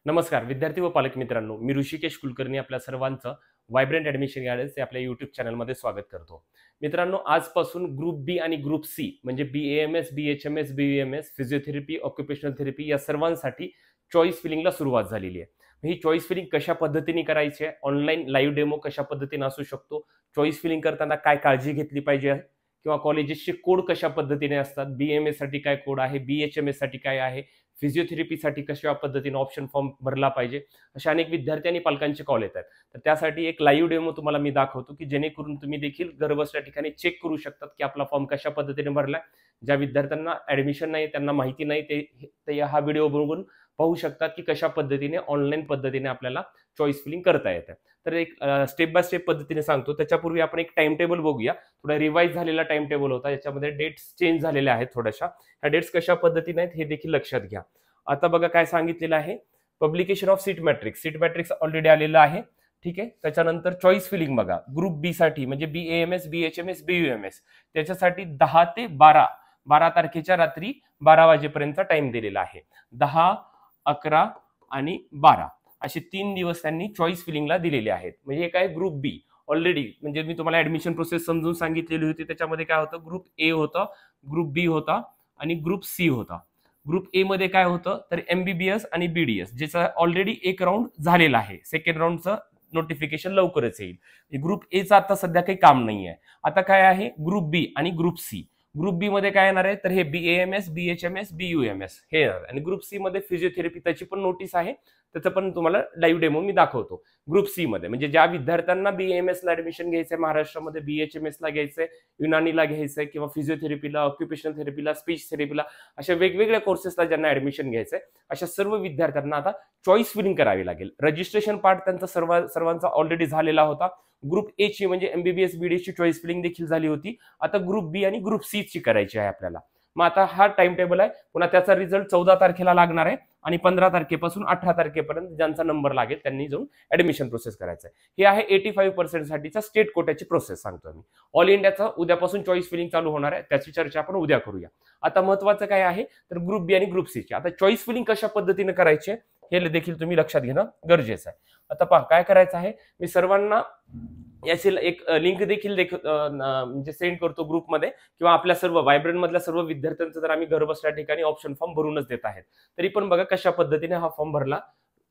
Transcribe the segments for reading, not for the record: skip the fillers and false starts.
नमस्कार विद्यार्थी व पालक मित्रांनो, मी ऋषिकेश कुलकर्णी आपल्या सर्वांचं व्हायब्रंट ऍडमिशन गायडन्स या आपल्या युट्यूब चॅनलमध्ये स्वागत करतो. मित्रांनो, आजपासून ग्रुप बी आणि ग्रुप सी म्हणजे BAMS, BHMS, BUMS, physiotherapy, occupational therapy या सर्वांसाठी चॉईस फिलिंगला सुरुवात झालेली आहे. ही चॉईस फिलिंग कशा पद्धतीने करायची आहे, ऑनलाईन लाईव्ह डेमो कशा पद्धतीने असू शकतो, चॉईस फिलिंग करताना काय काळजी घेतली पाहिजे किंवा कॉलेजेसचे कोड कशा पद्धतीने असतात, BAMS साठी काय कोड आहे, BHMS साठी काय आहे, फिजिओथेरपीसाठी कशा पद्धतीने ऑप्शन फॉर्म भरला पाहिजे, अशा अनेक विद्यार्थी आणि पालकांचे कॉल येतात. तर त्यासाठी एक लाईव्ह डेमो तुम्हाला मी दाखवतो की जेणेकरून तुम्ही देखील घरबसल्या ठिकाणी चेक करू शकतात की आपला फॉर्म कशा पद्धतीने भरलाय. ज्या विद्यार्थ्यांना ऍडमिशन नाही, त्यांना माहिती नाही, ते हा व्हिडिओ बघून पाहू शकतात की कशा पद्धतीने ऑनलाईन पद्धतीने आपल्याला चॉईस फिलिंग करता येतं. तर एक स्टेप बाय स्टेप पद्धतीने सांगतो. त्याच्यापूर्वी आपण एक टाइम टेबल बघूया. थोडा रिवाइज झालेला टाइम टेबल होता, याच्यामध्ये डेट्स चेंज झालेल्या आहेत थोड्याशा. ह्या डेट्स कशा पद्धतीने आहेत हे देखील लक्षात घ्या. आता बघा काय सांगितलेलं आहे, publication of seat matrix already आलेलं आहे. ठीक आहे. त्याच्यानंतर चॉईस फिलिंग बघा, ग्रुप बी साठी म्हणजे BAMS, BHMS, BUMS त्याच्यासाठी 10 ते 12 तारखेच्या रात्री 12 वाजेपर्यंत टाइम दिलेला आहे. 10, 11 आणि 12 असे 3 दिवस त्यांनी चॉईस फिलिंगला दिलेले आहेत. म्हणजे हे काय, ग्रुप बी ऑलरेडी, म्हणजे मी तुम्हाला ऍडमिशन प्रोसेस समजून सांगितलेली होती. त्याच्यामध्ये काय होतं, ग्रुप ए होता, ग्रुप बी होता आणि ग्रुप सी होता. ग्रुप ए मध्ये काय होतं तर MBBS आणि BDS, ज्याचा ऑलरेडी एक राऊंड झालेला आहे. सेकंड राऊंडचं नोटिफिकेशन लवकरच येईल. ग्रुप एचं आता सध्या काही काम नाही आहे. आता काय आहे, ग्रुप बी आणि ग्रुप सी. ग्रुप बी मध्ये काय येणार आहे तर हे BAMS, BHMS, BUMS हे येणार. आणि ग्रुप सी मध्ये फिजिओथेरपी, त्याची पण नोटीस आहे, त्याचं पण तुम्हाला लाईव्ह डेमो मी दाखवतो. ग्रुप सी मध्ये म्हणजे ज्या विद्यार्थ्यांना BAMS ला ऍडमिशन घ्यायचंय, महाराष्ट्रामध्ये BHMS ला घ्यायचंय, युनानीला घ्यायचंय किंवा फिजिओथेरपीला, ऑक्युपेशनल थेरपीला, स्पीच थेरपीला, अशा वेगवेगळ्या कोर्सेसला ज्यांना ऍडमिशन घ्यायचंय अशा सर्व विद्यार्थ्यांना आता चॉईस फिलिंग करावी लागेल. रजिस्ट्रेशन पार्ट त्यांचा सर्वांचा ऑलरेडी झालेला होता. ग्रुप ए ची म्हणजे MBBS, BDS ची चॉईस फिलिंग देखील झाली होती. आता ग्रुप बी आणि ग्रुप सी ची करायची आहे आपल्याला. मग आता हा टाइम टेबल आहे. पुन्हा त्याचा रिझल्ट 14 तारखेला लागणार आहे आणि 15 तारखेपासून 18 तारखेपर्यंत ज्यांचा नंबर लागेल त्यांनी जाऊन ऍडमिशन प्रोसेस करायचं आहे. हे आहे 85% साठीचा स्टेट कोट्याची प्रोसेस सांगतो मी. ऑल इंडियाचा उद्यापासून चॉईस फिलिंग चालू होणार आहे, त्याची चर्चा आपण उद्या करूया. आता महत्वाचं काय आहे तर ग्रुप बी आणि ग्रुप सी ची आता चॉईस फिलिंग कशा पद्धतीने करायची हे देखील तुम्ही लक्षात घेणं गरजेचं आहे. आता पहा काय करायचं आहे, मी सर्वांना याची एक लिंक देखील म्हणजे सेंड करतो ग्रुपमध्ये, किंवा आपल्या सर्व व्हायब्रंट मधल्या सर्व विद्यार्थ्यांचं तर आम्ही घर बसल्या ठिकाणी ऑप्शन फॉर्म भरूनच देत आहेत. तरी पण बघा कशा पद्धतीने हा फॉर्म भरला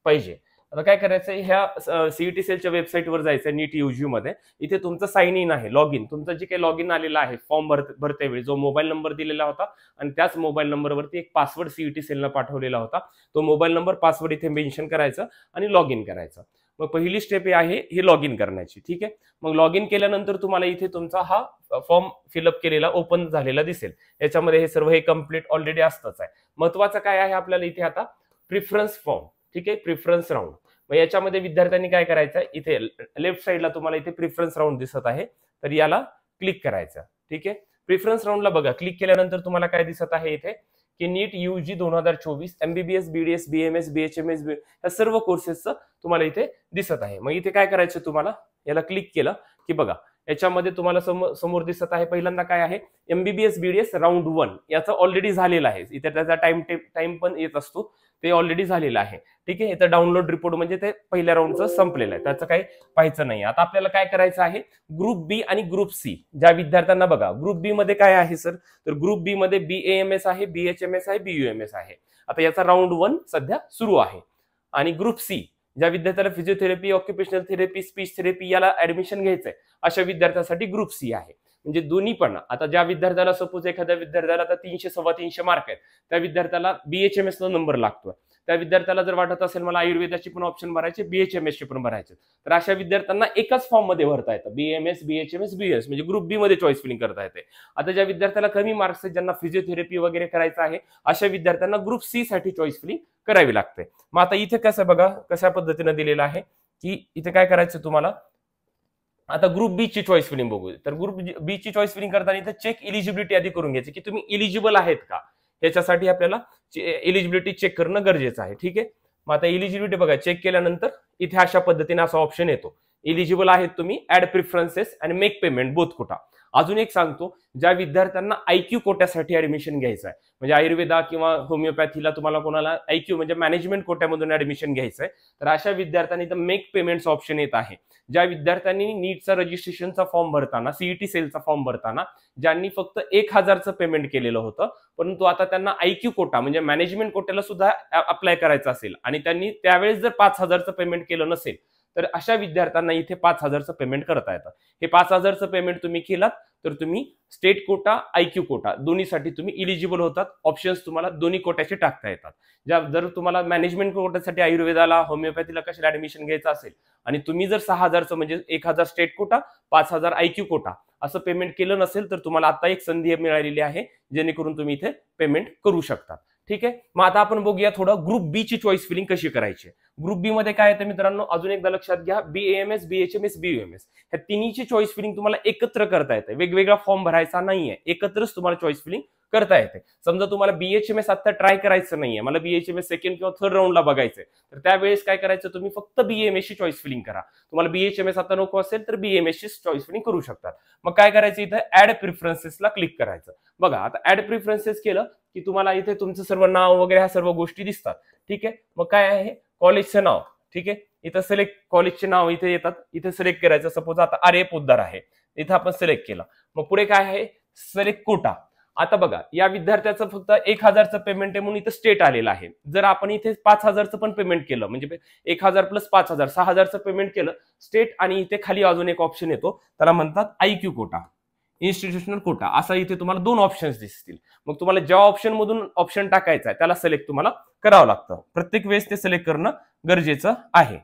पाहिजे. आता काय करायचं, ह्या CET सेलच्या वेबसाईटवर जायचं नीट UG मध्ये. इथे तुमचं साइन इन आहे, लॉग इन, तुमचं जे काही लॉग इन आलेलं आहे फॉर्म भरते वेळी जो मोबाईल नंबर दिलेला होता आणि त्याच मोबाईल नंबरवरती एक पासवर्ड CET सेलनं पाठवलेला होता. तो मोबाईल नंबर, पासवर्ड इथे मेन्शन करायचं आणि लॉग इन करायचं. मग पहिली स्टेप आहे हे लॉग इन करण्याची. ठीक आहे. मग लॉग इन केल्यानंतर तुम्हाला इथे तुमचा हा फॉर्म फिलअप केलेला ओपन झालेला दिसेल. याच्यामध्ये हे सर्व हे कम्प्लीट ऑलरेडी असतंच आहे. महत्वाचं काय आहे आपल्याला इथे आता, प्रिफरन्स फॉर्म. ठीक आहे, प्रिफरन्स राऊंड. मग याच्यामध्ये विद्यार्थ्यांनी काय करायचं, इथे लेफ्ट साईडला तुम्हाला इथे प्रिफरन्स राऊंड दिसत आहे, तर याला क्लिक करायचं. ठीक आहे. प्रिफरन्स राऊंडला बघा, क्लिक केल्यानंतर तुम्हाला काय दिसत आहे इथे की नीट UG 2024 MBBS, BDS, BMS, BHMS या सर्व कोर्सेसचं तुम्हाला इथे दिसत आहे. मग इथे काय करायचं, तुम्हाला याला क्लिक केलं की बघा याच्यामध्ये तुम्हाला समोर दिसत आहे पहिल्यांदा काय आहे, MBBS, BDS राऊंड 1 याचं ऑलरेडी झालेलं आहे. इथे त्याचा टाइम पण येत असतो, ते ऑलरेडी झालेलं आहे. ठीक आहे. इथं डाउनलोड रिपोर्ट म्हणजे ते पहिल्या राऊंडचं संपलेलं आहे, त्याचं काही पाहायचं नाही. आता आपल्याला काय करायचं आहे, ग्रुप बी आणि ग्रुप सी ज्या विद्यार्थ्यांना बघा, ग्रुप बी मध्ये काय आहे सर, तर ग्रुप बी मध्ये BAMS आहे, BHMS आहे, BUMS आहे. आता याचा राऊंड 1 सध्या सुरू आहे. आणि ग्रुप सी ज्या विद्यार्थ्याला physiotherapy, occupational therapy, speech therapy याला ऍडमिशन घ्यायचंय अशा विद्यार्थ्यांसाठी ग्रुप सी आहे. म्हणजे दोन्ही पण, आता ज्या विद्यार्थ्याला सपोज एखाद्या विद्यार्थ्याला आता 300 325 मार्क आहेत, त्या विद्यार्थ्याला BHMS ला नंबर लागतोय. त्या विद्यार्थ्याला जर वाटत असेल मला आयुर्वेदाची पण ऑप्शन भरायचे, BHMS चे पण भरायचे, तर अशा विद्यार्थ्यांना एकाच फॉर्म मध्ये भरता येतं. BAMS, BHMS, BUS म्हणजे ग्रुप बी मध्ये चॉईस फिलिंग करता येते. आता ज्या विद्यार्थ्याला कमी मार्क्स आहेत, ज्यांना फिजिओथेरपी वगैरे करायचं आहे, अशा विद्यार्थ्यांना ग्रुप सी साठी चॉईस फिलिंग करावी लागते. मग आता इथे कसं बघा कशा पद्धतीने दिलेलं आहे की इथे काय करायचं तुम्हाला, आता ग्रुप बी ची चॉईस फिलिंग बघू. तर ग्रुप बी ची चॉईस फिलिंग करताना इथे चेक इलिजिबिलिटी आधी करून घ्यायची की तुम्ही इलिजिबल आहेत का, याच्यासाठी आपल्याला इलिजिबिलिटी चेक करणं गरजेचं आहे. ठीक आहे. मग आता इलिजिबिलिटी बघा, चेक केल्यानंतर इथे अशा पद्धतीने असा ऑप्शन येतो, इलिजिबल आहेत तुम्ही, ऍड प्रिफरन्सेस आणि मेक पेमेंट बोथ कुठा. अजून एक सांगतो, ज्या विद्यार्थ्यांना IQ कोट्यासाठी ऍडमिशन घ्यायचं आहे, म्हणजे आयुर्वेदा किंवा होमिओपॅथीला तुम्हाला कोणाला IQ म्हणजे मॅनेजमेंट कोट्यामधून ऍडमिशन घ्यायचं आहे, तर अशा विद्यार्थ्यांनी तर मेक पेमेंट्स ऑप्शन येत आहे. ज्या विद्यार्थ्यांनी नीटचा रजिस्ट्रेशनचा फॉर्म भरताना, सीईटी सेलचा फॉर्म भरताना ज्यांनी फक्त 1000चं पेमेंट केलेलं होतं, परंतु आता त्यांना IQ कोटा म्हणजे मॅनेजमेंट कोट्याला सुद्धा अप्लाय करायचं असेल आणि त्यांनी त्यावेळेस जर 5000चं पेमेंट केलं नसेल, तर अशा विद्यार्थ्यांना इथे 5000चं पेमेंट करता येतं. हे 5000चं पेमेंट तुम्ही केलात तर तुम्ही स्टेट कोटा, IQ कोटा दोन्हीसाठी तुम्ही इलिजिबल होतात. ऑप्शन्स तुम्हाला दोन्ही कोट्याचे टाकता येतात. जर तुम्हाला मॅनेजमेंट कोट्यासाठी आयुर्वेदाला, होमिओपॅथीला कशाला ऍडमिशन घ्यायचं असेल आणि तुम्ही जर 6000चं म्हणजे 1000 स्टेट कोटा, 5000 IQ कोटा असं पेमेंट केलं नसेल, तर तुम्हाला आता एक संधी मिळालेली आहे जेणेकरून तुम्ही इथे पेमेंट करू शकता. ठीक आहे, मग आता आपण बघूया थोडं ग्रुप बी ची चॉईस फिलिंग कशी करायची. ग्रुप बी मध्ये काय येतं मित्रांनो, अजून एकदा लक्षात घ्या, BAMS, BHMS, BUMS ह्या तिन्हीची चॉईस फिलिंग तुम्हाला एकत्र करता येते. वेगवेगळा फॉर्म भरायचा नाहीये, एकत्रच तुम्हाला चॉईस फिलिंग करता येते. समजा तुम्हाला BHMS आता ट्राय करायचं नाहीये, मला BHMS सेकंड किंवा थर्ड राऊंडला बघायचंय, तर त्यावेळेस काय करायचं, तुम्ही फक्त BAMS ची चॉईस फिलिंग करा. तुम्हाला BHMS आता नको असेल तर BAMS ची चॉईस फिलिंग करू शकतात. मग काय करायचं, इथं ऍड प्रिफरन्सेसला क्लिक करायचं. बघा आता ऍड प्रिफरन्सेस केलं की तुम्हाला इथे तुमचं सर्व नाव वगैरे ह्या सर्व गोष्टी दिसतात. ठीक आहे, मग काय आहे, कॉलेजचं नाव. ठीक आहे, इथं सिलेक्ट कॉलेजचे नाव इथे येतात, इथे सिलेक्ट करायचं. सपोज आता आर्य पोद्दार आहे, इथं आपण सिलेक्ट केलं. मग पुढे काय आहे, सिलेक्ट कोटा. आता बघा या विद्यार्थ्याचं फक्त 1000चं पेमेंट आहे म्हणून इथं स्टेट आलेलं आहे. जर आपण इथे 5000चं पण पेमेंट केलं, म्हणजे 1000 प्लस 5000 6000चं पेमेंट केलं स्टेट, आणि इथे खाली अजून एक ऑप्शन येतो, त्याला म्हणतात IQ कोटा, इन्स्टिट्यूशनल कोटा. असा इथे तुम्हाला दोन ऑप्शन्स दिसतील. मग तुम्हाला ज्या ऑप्शन मधून ऑप्शन टाकायचा आहे त्याला सिलेक्ट तुम्हाला करावं लागतं. प्रत्येक वेळेस ते सिलेक्ट करणं गरजेचं आहे.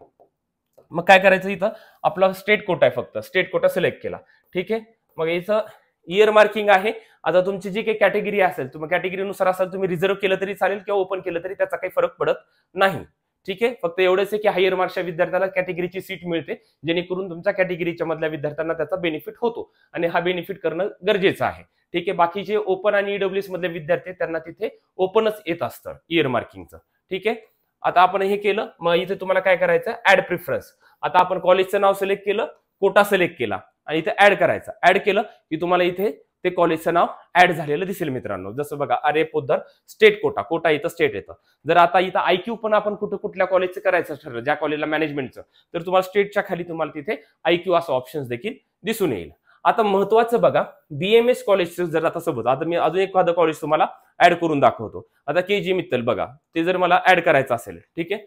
मग काय करायचं, इथं आपला स्टेट कोटा आहे, फक्त स्टेट कोटा सिलेक्ट केला. ठीक आहे, मग इथं इयर मार्किंग आहे. आता तुमची जी काही कॅटेगरी असेल, तुम्ही कॅटेगरीनुसार असाल, तुम्ही रिझर्व्ह केलं तरी चालेल किंवा ओपन केलं तरी त्याचा काही फरक पडत नाही. ठीक आहे, फक्त एवढंच आहे की हायर मार्क्सच्या विद्यार्थ्याला कॅटेगरीची सीट मिळते, जेणेकरून तुमच्या कॅटेगरीच्या मधल्या विद्यार्थ्यांना त्याचा बेनिफिट होतो आणि हा बेनिफिट करणं गरजेचं आहे. ठीक आहे, बाकीचे ओपन आणि EWS मधले विद्यार्थी त्यांना तिथे ओपनच येत असतं इयर मार्किंगचं. ठीक आहे, आता आपण हे केलं. मग इथे तुम्हाला काय करायचं, ऍड प्रिफरन्स. आता आपण कॉलेजचं नाव सिलेक्ट केलं, कोटा सिलेक्ट केला आणि इथे ऍड करायचं. ऍड केलं की तुम्हाला इथे ते कॉलेजचं नाव ऍड झालेलं दिसेल मित्रांनो. जसं बघा, आर्य पोद्दार स्टेट कोटा, कोटा इथं स्टेट येतं. जर आता इथं IQ पण आपण कुठल्या कॉलेजचं करायचं ठरलं, ज्या कॉलेजला मॅनेजमेंटचं, तर तुम्हाला स्टेटच्या खाली तुम्हाला तिथे IQ असं ऑप्शन्स देखील दिसून येईल. आता महत्वाचं बघा, BMS कॉलेजचं जर आता सोबत, आता मी अजून एखादं कॉलेज तुम्हाला ऍड करून दाखवतो. आता KG मित्तल बघा, ते जर मला ऍड करायचं असेल, ठीक आहे,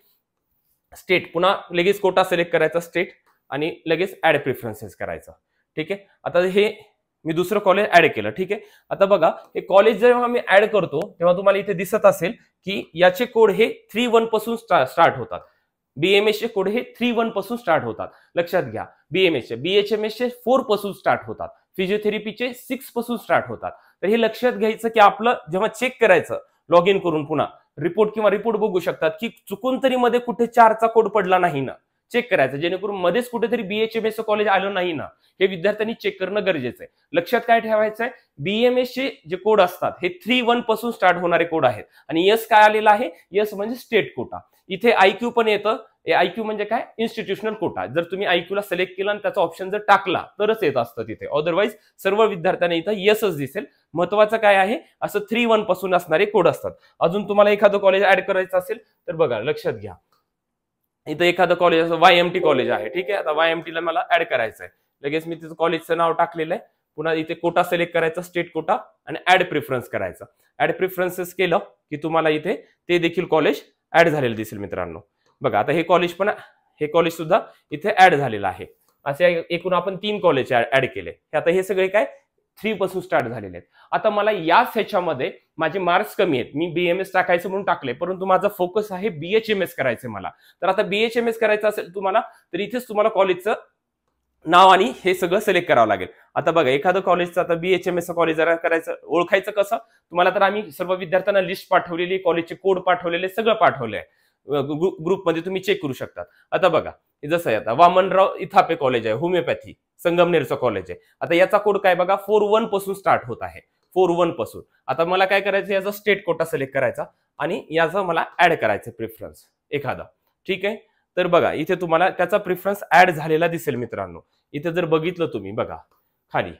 स्टेट, पुन्हा लगेच कोटा सिलेक्ट करायचा स्टेट आणि लगेच ऍड प्रिफरन्सेस करायचं. ठीक आहे, आता हे मी दुसरं कॉलेज ऍड केलं. ठीक आहे, आता बघा हे कॉलेज जेव्हा मी ऍड करतो तेव्हा तुम्हाला इथे दिसत असेल की याचे कोड हे 3-1 पासून स्टार्ट होतात. BMS चे कोड हे 3-1 पासून स्टार्ट होतात. लक्षात घ्या, BMS चे, BHMS चे 4 पासून स्टार्ट होतात, फिजिओथेरपीचे 6 पासून स्टार्ट होतात. तर हे लक्षात घ्यायचं की आपलं जेव्हा चेक करायचं लॉग इन करून पुन्हा रिपोर्ट बघू शकतात की चुकून तरी मध्ये कुठे 4चा कोड पडला नाही ना, चेक करायचं, जेणेकरून मध्येच कुठेतरी BHMS कॉलेज आलं नाही ना, हे विद्यार्थ्यांनी चेक करणं गरजेचं आहे. लक्षात काय ठेवायचं आहे, BMS चे जे कोड असतात हे 3-1 पासून स्टार्ट होणारे कोड आहेत आणि यस काय आलेला आहे, यस म्हणजे स्टेट कोटा. इथे IQ पण येतं. IQ म्हणजे काय, इन्स्टिट्यूशनल कोटा. जर तुम्ही IQ ला सिलेक्ट केला आणि त्याचा ऑप्शन जर टाकला तरच येत असतं तिथे, अदरवाईज सर्व विद्यार्थ्यांना इथं यसच दिसेल. महत्वाचं काय आहे, असं 3-1 पासून असणारे कोड असतात. अजून तुम्हाला एखादं कॉलेज ऍड करायचं असेल तर बघा, लक्षात घ्या, इथं एखादं कॉलेज YMT कॉलेज आहे. ठीक आहे, आता YMT ला मला ऍड करायचं आहे. लगेच मी तिथं कॉलेजचं नाव टाकलेलं आहे. पुन्हा इथे कोटा सिलेक्ट करायचा, स्टेट कोटा, आणि ऍड प्रिफरन्स करायचं. ऍड प्रिफरन्सेस केलं की तुम्हाला इथे ते देखील कॉलेज ऍड झालेलं दिसेल मित्रांनो. बघा आता हे कॉलेज सुद्धा इथे ऍड झालेलं आहे. असे एकूण आपण 3 कॉलेज ऍड केले. आता हे सगळे काय 3 पासून स्टार्ट झालेले आहेत. आता मला याच ह्याच्यामध्ये माझे मार्क्स कमी आहेत, मी BMS टाकायचं म्हणून टाकले, परंतु माझा फोकस आहे BHMS करायचं मला. तर आता BHMS करायचं असेल तुम्हाला, तर इथेच तुम्हाला कॉलेजचं नाव आणि हे सगळं सिलेक्ट करावं लागेल. आता बघा, एखादं कॉलेजचं आता BHMS कॉलेज जरा करायचं, ओळखायचं कसं, तुम्हाला तर आम्ही सर्व विद्यार्थ्यांना लिस्ट पाठवलेली, कॉलेजचे कोड पाठवलेले, सगळं पाठवलंय ग्रुपमध्ये, तुम्ही चेक करू शकता. आता बघा, जसं आहे आता वामनराव इथापे कॉलेज आहे, होमिओपॅथी संगमनेरचं कॉलेज आहे. आता याचा कोड काय बघा, 4-1 पासून स्टार्ट होत आहे, 4-1 पासून. आता मला काय करायचं, याचा स्टेट कोटा सिलेक्ट करायचा आणि याचा मला ऍड करायचं प्रिफरन्स एखादा. ठीक आहे, तर बघा इथे तुम्हाला त्याचा प्रिफरन्स ऍड झालेला दिसेल मित्रांनो. इथे जर बघितलं तुम्ही, बघा खाली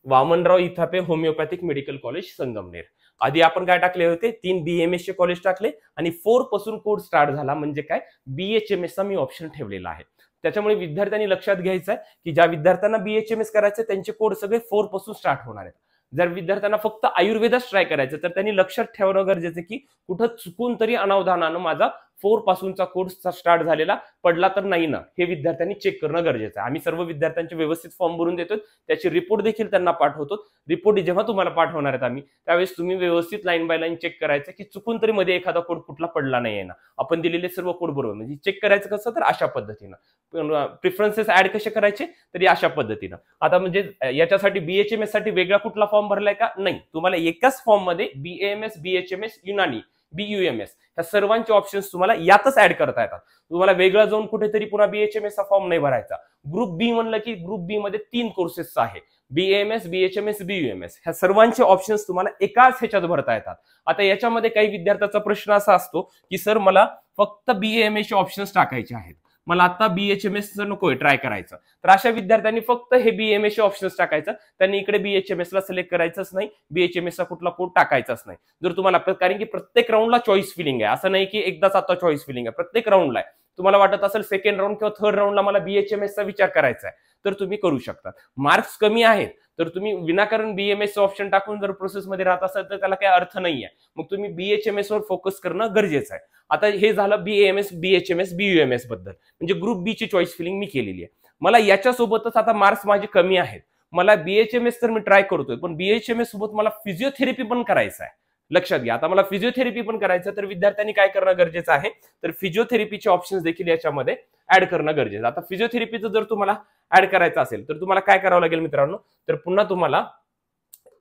Vamanrao Ithape homoeopathic medical college Sangamner. आधी आपण काय टाकले होते, 3 BAMS चे कॉलेज टाकले आणि 4 पासून कोड स्टार्ट झाला म्हणजे काय BHMS चा मी ऑप्शन ठेवलेला आहे. त्याच्यामुळे विद्यार्थ्यांनी लक्षात घ्यायचं आहे की ज्या विद्यार्थ्यांना BHMS करायचं त्यांचे कोड सगळे 4 पासून स्टार्ट होणार आहेत. जर विद्यार्थ्यांना फक्त आयुर्वेदच ट्राय करायचं तर त्यांनी लक्षात ठेवणं गरजेचं की कुठं चुकून तरी अनावधानानं माझा 4 पासूनचा कोर्स स्टार्ट झालेला पडला तर नाही ना, हे विद्यार्थ्यांनी चेक करणं गरजेचं आहे. आम्ही सर्व विद्यार्थ्यांचे व्यवस्थित फॉर्म भरून देतो, त्याची रिपोर्ट देखील त्यांना पाठवतो. रिपोर्ट जेव्हा तुम्हाला पाठवणार आहेत आम्ही त्यावेळेस तुम्ही व्यवस्थित लाईन बाय लाईन चेक करायचं की चुकून तरी मध्ये एखादा कोड कुठला पडला नाहीये ना, आपण दिलेले सर्व कोड बरोबर. म्हणजे चेक करायचं कसं तर अशा पद्धतीनं. प्रिफरन्सेस ऍड कसे करायचे तरी अशा पद्धतीनं. आता म्हणजे याच्यासाठी BHMS साठी वेगळा कुठला फॉर्म भरलाय का, नाही. तुम्हाला एकाच फॉर्म मध्ये BAMS, BHMS, युनानी, BUMS ह्या सर्वांचे ऑप्शन्स तुम्हाला यातच ऍड करता येतात. तुम्हाला वेगळा जाऊन कुठेतरी पुन्हा BHMS चा फॉर्म नाही भरायचा. ग्रुप बी म्हणलं की ग्रुप बी मध्ये 3 कोर्सेस आहे, BAMS, BHMS, BUMS ह्या सर्वांचे ऑप्शन्स तुम्हाला एकाच ह्याच्यात भरता येतात. आता याच्यामध्ये काही विद्यार्थ्याचा प्रश्न असा असतो की सर मला फक्त BAMS चे ऑप्शन्स टाकायचे आहेत, मला आता BHMS नकोय ट्राय करायचं. तर अशा विद्यार्थ्यांनी फक्त हे BAMS चे ऑप्शन्स टाकायचं, त्यांनी इकडे BHMS ला सिलेक्ट करायचंच नाही, BHMS चा कुठला कोड टाकायचाच नाही. जर तुम्हाला, कारण की प्रत्येक राऊंडला चॉईस फिलिंग आहे, असं नाही की एकदाच आता चॉईस फिलिंग आहे, प्रत्येक राऊंडला आहे. तुम्हाला वाटत असेल सेकंड राऊंड किंवा थर्ड राऊंडला मला BHMS चा विचार करायचा आहे तर तुम्ही करू शकता. मार्क्स कमी आहेत तर तुम्ही विनाकारण BMS ऑप्शन टाकून जर प्रोसेसमध्ये राहत असाल तर त्याला काही अर्थ नाहीये. मग तुम्ही BHMS वर फोकस करणं गरजेचं आहे. आता हे झालं BAMS, BHMS, BUMS बद्दल, म्हणजे ग्रुप बी ची चॉईस फिलिंग मी केलेली आहे. मला याच्यासोबतच आता मार्क्स माझे कमी आहेत, मला BHMS तर मी ट्राय करतोय पण BHMS सोबत मला फिजिओथेरपी पण करायचं आहे. लक्षात घ्या, आता मला फिजिओथेरपी पण करायचं तर विद्यार्थ्यांनी काय करणं गरजेचं आहे तर फिजिओथेरपीचे ऑप्शन्स देखील याच्यामध्ये ऍड करणं गरजेचं. आता फिजिओथेरपीचं जर तुम्हाला ऍड करायचं असेल तर तुम्हाला काय करावं लागेल मित्रांनो, तर पुन्हा तुम्हाला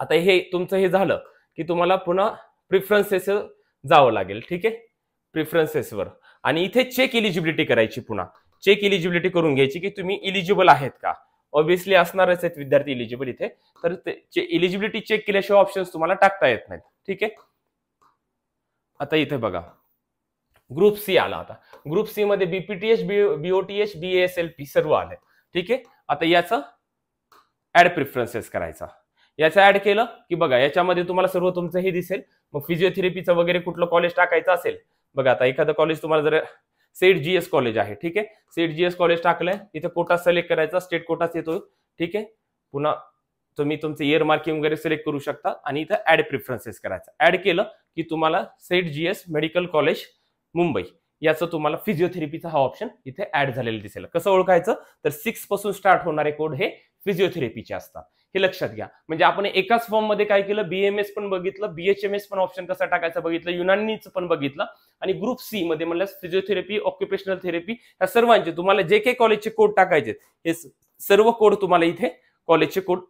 आता हे तुमचं हे झालं की तुम्हाला पुन्हा प्रिफरन्सेस जावं लागेल. ठीक आहे, प्रिफरन्सेसवर आणि इथे चेक इलिजिबिलिटी करायची. पुन्हा चेक इलिजिबिलिटी करून घ्यायची की तुम्ही इलिजिबल आहेत का. ऑब्व्हियसली असणारच आहेत विद्यार्थी इलिजिबल इथे, तर इलिजिबिलिटी चेक केल्याशिवाय ऑप्शन्स तुम्हाला टाकता येत नाहीत. ठीक आहे, आता इथे बघा ग्रुप सी आला. आता ग्रुप सी मध्ये BPTH, BOTH, BASLP सर्व आले. ठीक आहे, आता याचं ऍड प्रिफरन्सेस करायचा. याचं ऍड केलं की बघा याच्यामध्ये तुम्हाला सर्व तुमचं हे दिसेल. मग फिजिओथेरपीचं वगैरे कुठलं कॉलेज टाकायचं असेल, बघा आता एखादं कॉलेज तुम्हाला जर सेट GS कॉलेज आहे, ठीक आहे, सेट GS कॉलेज टाकलंय, इथे कोटा सिलेक्ट करायचा, स्टेट कोटाच येतो. ठीक आहे, पुन्हा तुम्ही तुमचं इयर मार्किंग वगैरे सिलेक्ट करू शकता आणि इथे ऍड प्रिफरन्सेस करायचं. ऍड केलं की तुम्हाला set GS medical college Mumbai याचं तुम्हाला फिजिओथेरपीचा हा ऑप्शन इथे ऍड झालेला दिसेल. कसं ओळखायचं तर 6 पासून स्टार्ट होणारे कोड हे फिजिओथेरपीचे असतात, हे लक्षात घ्या. म्हणजे आपण एकाच फॉर्म मध्ये काय केलं, BMS पण बघितलं, BHMS पण ऑप्शन कसा टाकायचा बघितलं, युनानीचं पण बघितलं आणि ग्रुप सी मध्ये म्हणलं फिजिओथेरपी, ऑक्युपेशनल थेरपी ह्या सर्वांचे तुम्हाला जे काही कॉलेजचे कोड टाकायचे हे सर्व कोड तुम्हाला इथे कॉलेजचे कोड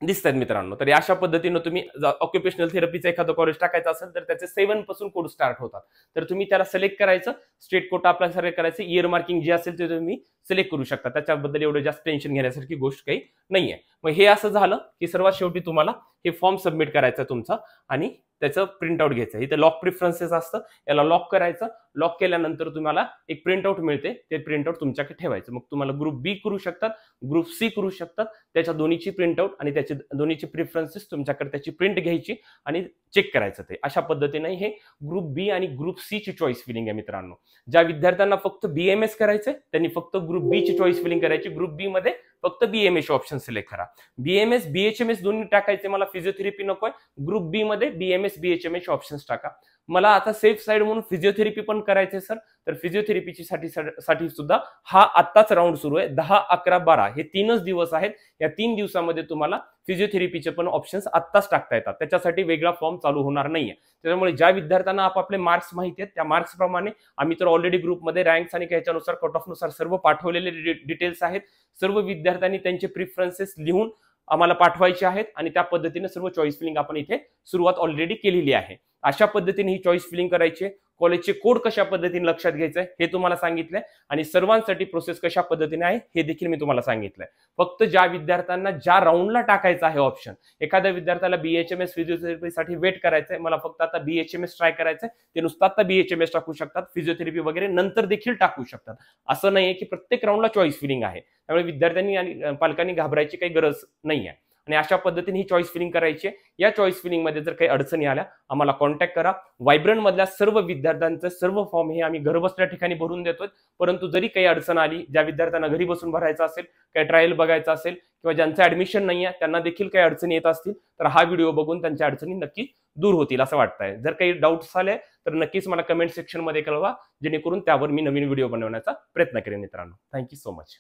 दिसतात मित्रांनो. तर अशा पद्धतीनं तुम्ही ऑक्युपेशनल थेरपीचं एखादं कॉलेज टाकायचं असेल तर त्याचे 7 पासून कोड स्टार्ट होतात. तर तुम्ही त्याला सिलेक्ट करायचं, स्टेट कोटा अप्लाय सिलेक्ट करायचं, इयर मार्किंग जे असेल ते तुम्ही सिलेक्ट करू शकता. त्याच्याबद्दल एवढं जास्त टेन्शन घेण्यासारखी गोष्ट काही नाहीये. मग हे असं झालं की सर्वात शेवटी तुम्हाला हे फॉर्म सबमिट करायचं तुमचा आणि त्याचं प्रिंटआउट घ्यायचं. इथे लॉक प्रिफरन्सेस असतं, याला लॉक करायचं. लॉक केल्यानंतर तुम्हाला एक प्रिंटआउट मिळते, ते प्रिंटआउट तुमच्याकडे ठेवायचं. मग तुम्हाला ग्रुप बी करू शकतात, ग्रुप सी करू शकतात, त्याच्या दोन्हीची प्रिंटआउट आणि त्याचे दोन्हीचे प्रिफरन्सेस तुमच्याकडे त्याची प्रिंट घ्यायची आणि चेक करायचं. ते अशा पद्धतीने हे ग्रुप बी आणि ग्रुप सी ची चॉईस फिलिंग आहे मित्रांनो. ज्या विद्यार्थ्यांना फक्त BMS करायचंय त्यांनी फक्त ग्रुप बी ची चॉईस फिलिंग करायची. ग्रुप बी मध्ये फक्त BMS ऑप्शन सिलेक्ट करा. BMS, BHMS दोन्ही टाकायचे, मला फिजिओथेरपी नकोय, ग्रुप बी मध्ये BMS, BHMS ऑप्शन्स टाका. मला आता सेफ साइड म्हणून फिजिओथेरपी पण करायचे सर, तर फिजिओथेरपीची साठी सुद्धा हा आत्ताच राऊंड सुरू आहे. 10, 11, 12 हे 3च दिवस आहेत. या 3 दिवसामध्ये तुम्हाला फिजिओथेरपीचे पण ऑप्शन्स आत्ताच टाकता येतात, त्याच्यासाठी वेगळा फॉर्म चालू होणार नाहीये. त्यामुळे ज्या विद्यार्थ्यांना आपापले मार्क्स माहिती आहेत त्या मार्क्स प्रमाणे आम्ही तर ऑलरेडी ग्रुपमध्ये रँक्स आणि ह्याच्यानुसार कट ऑफ नुसार सर्व पाठवलेले डिटेल्स आहेत. सर्व विद्यार्थ्यांनी त्यांचे प्रिफरन्सेस लिहून आम्हाला पाठवायचे आहेत आणि त्या पद्धतीने सर्व चॉईस फिलिंग आपण इथे सुरुवात ऑलरेडी केलेली आहे. अशा पद्धतीने ही चॉईस फिलिंग करायची. कॉलेजचे कोड कशा पद्धतीने लक्षात घ्यायचंय हे तुम्हाला सांगितलंय आणि सर्वांसाठी प्रोसेस कशा पद्धतीने आहे हे देखील मी तुम्हाला सांगितलंय. फक्त ज्या विद्यार्थ्यांना ज्या राऊंडला टाकायचं आहे ऑप्शन, एखाद्या विद्यार्थ्याला BHMS फिजिओथेरपीसाठी वेट करायचंय, मला फक्त आता BHMS ट्राय करायचंय, ते नुसतं आता BHMS टाकू शकतात, फिजिओथेरपी वगैरे नंतर देखील टाकू शकतात. असं नाहीये की प्रत्येक राऊंडला चॉईस फिलिंग आहे. त्यामुळे विद्यार्थ्यांनी आणि पालकांनी घाबरायची काही गरज नाहीये. आणि अशा पद्धतीने ही चॉईस फिलिंग करायची आहे. या चॉईस फिलिंग मध्ये जर काही अडचणी आल्या आम्हाला कॉन्टॅक्ट करा. व्हायब्रंट मधल्या सर्व विद्यार्थ्यांचे सर्व फॉर्म हे आम्ही घरबसल्या ठिकाणी भरून देतोय. परंतु जरी काही अडचण आली, ज्या विद्यार्थ्यांना घरी बसून भरायचं असेल, काही ट्रायल बघायचं असेल किंवा ज्यांचं ऍडमिशन नाही आहे त्यांना देखील काही अडचणी येत असतील तर हा व्हिडिओ बघून त्यांच्या अडचणी नक्की दूर होतील असं वाटतंय. जर काही डाऊट्स आले तर नक्कीच मला कमेंट सेक्शन मध्ये कळवा, जेणेकरून त्यावर मी नवीन व्हिडिओ बनवण्याचा प्रयत्न करेन मित्रांनो. Thank you so much.